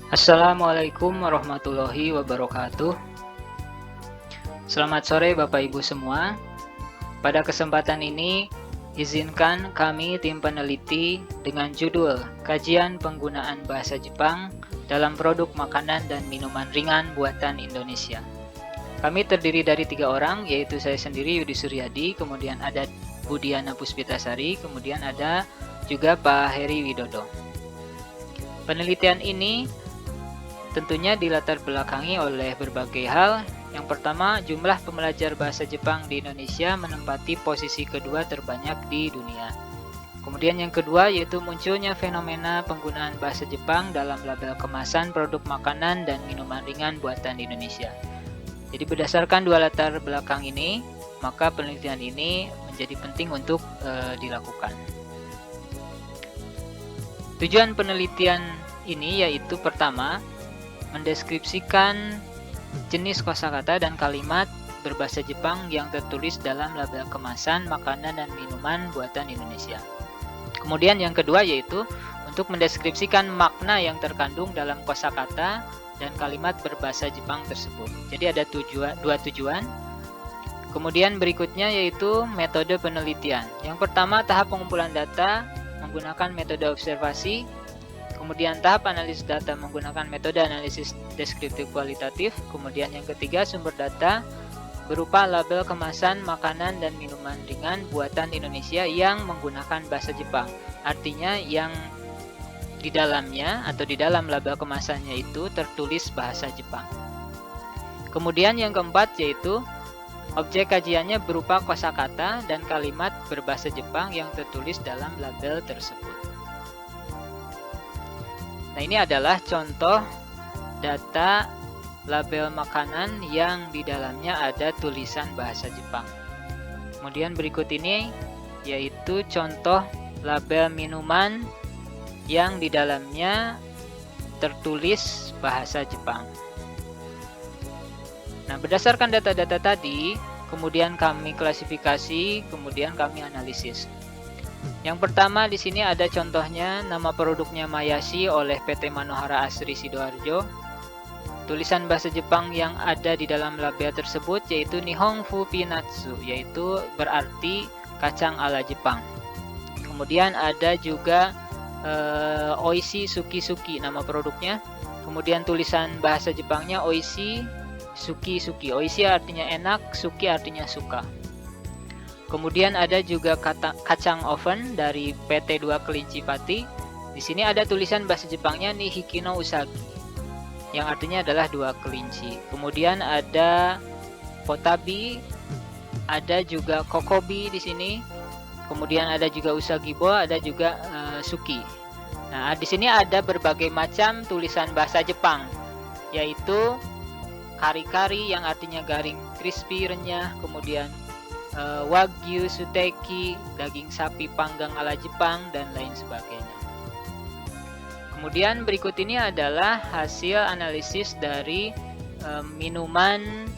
Assalamualaikum warahmatullahi wabarakatuh. Selamat sore Bapak Ibu semua. Pada kesempatan ini, izinkan kami tim peneliti dengan judul Kajian Penggunaan Bahasa Jepang dalam Produk Makanan dan Minuman Ringan Buatan Indonesia. Kami terdiri dari 3 orang, yaitu saya sendiri Yudi Suryadi, kemudian ada Budiana Puspitasari, kemudian ada juga Pak Heri Widodo. Penelitian ini tentunya dilatar belakangi oleh berbagai hal. Yang pertama, jumlah pembelajar bahasa Jepang di Indonesia menempati posisi kedua terbanyak di dunia. Kemudian yang kedua yaitu munculnya fenomena penggunaan bahasa Jepang dalam label kemasan produk makanan dan minuman ringan buatan Indonesia. Jadi berdasarkan dua latar belakang ini, maka penelitian ini menjadi penting untuk dilakukan. Tujuan penelitian ini yaitu pertama, mendeskripsikan jenis kosakata dan kalimat berbahasa Jepang yang tertulis dalam label kemasan makanan dan minuman buatan Indonesia. Kemudian yang kedua yaitu untuk mendeskripsikan makna yang terkandung dalam kosakata dan kalimat berbahasa Jepang tersebut. Jadi ada dua tujuan. Kemudian berikutnya yaitu metode penelitian. Yang pertama, tahap pengumpulan data menggunakan metode observasi. Kemudian tahap analisis data menggunakan metode analisis deskriptif kualitatif. Kemudian yang ketiga, sumber data berupa label kemasan makanan dan minuman ringan buatan Indonesia yang menggunakan bahasa Jepang. Artinya yang di dalamnya atau di dalam label kemasannya itu tertulis bahasa Jepang. Kemudian yang keempat yaitu objek kajiannya berupa kosakata dan kalimat berbahasa Jepang yang tertulis dalam label tersebut. Nah, ini adalah contoh data label makanan yang di dalamnya ada tulisan bahasa Jepang. Kemudian berikut ini yaitu contoh label minuman yang di dalamnya tertulis bahasa Jepang. Nah, berdasarkan data-data tadi, kemudian kami klasifikasi, kemudian kami analisis. Yang pertama di sini ada contohnya nama produknya Mayashi oleh PT Manohara Asri Sidoarjo. Tulisan bahasa Jepang yang ada di dalam label tersebut yaitu Nihon Fupi Natsu, yaitu berarti kacang ala Jepang. Kemudian ada juga Oishi Suki Suki nama produknya. Kemudian tulisan bahasa Jepangnya Oishi Suki Suki. Oishi artinya enak, Suki artinya suka. Kemudian ada juga kacang oven dari PT 2 Kelinci Pati. Di sini ada tulisan bahasa Jepangnya Nihiki no Usagi, yang artinya adalah 2 kelinci. Kemudian ada Potabi, ada juga Kokobi di sini. Kemudian ada juga Usagibo, ada juga Suki. Nah, di sini ada berbagai macam tulisan bahasa Jepang, yaitu kari-kari yang artinya garing, crispy, renyah, kemudian Wagyu Suteki, daging sapi panggang ala Jepang, dan lain sebagainya. Kemudian berikut ini adalah hasil analisis dari minuman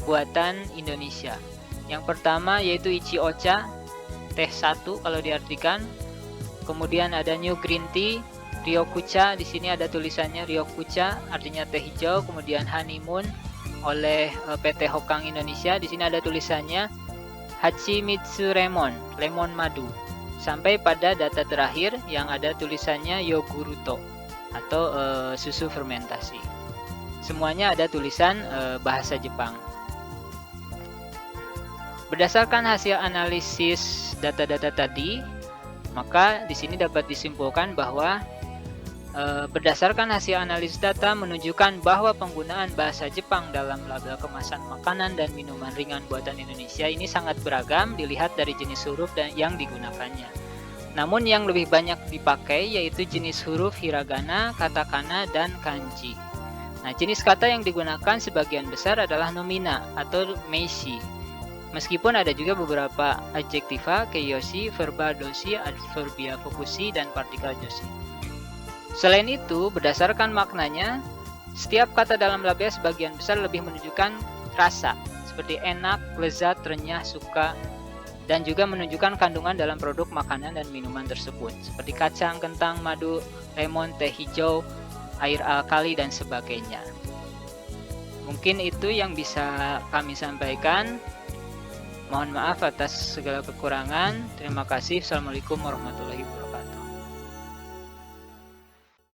buatan Indonesia. Yang pertama yaitu Ichi Ocha, teh 1 kalau diartikan. Kemudian ada New Green Tea, Ryokucha, di sini ada tulisannya Ryokucha, artinya teh hijau. Kemudian Honeymoon oleh PT Hokang Indonesia, di sini ada tulisannya Hachimitsu lemon madu. Sampai pada data terakhir yang ada tulisannya Yoguruto atau susu fermentasi. Semuanya ada tulisan bahasa Jepang. Berdasarkan hasil analisis data-data tadi, maka di sini dapat disimpulkan bahwa berdasarkan hasil analisis data menunjukkan bahwa penggunaan bahasa Jepang dalam label kemasan makanan dan minuman ringan buatan Indonesia ini sangat beragam dilihat dari jenis huruf yang digunakannya. Namun yang lebih banyak dipakai yaitu jenis huruf hiragana, katakana, dan kanji. Nah, jenis kata yang digunakan sebagian besar adalah nomina atau meishi. Meskipun ada juga beberapa adjektiva, keiyoshi, verba doshi, adverbia fokusi, dan partikel joshi. Selain itu, berdasarkan maknanya, setiap kata dalam label sebagian besar lebih menunjukkan rasa, seperti enak, lezat, renyah, suka, dan juga menunjukkan kandungan dalam produk makanan dan minuman tersebut, seperti kacang, kentang, madu, lemon, teh hijau, air alkali dan sebagainya. Mungkin itu yang bisa kami sampaikan. Mohon maaf atas segala kekurangan. Terima kasih. Assalamualaikum warahmatullahi wabarakatuh.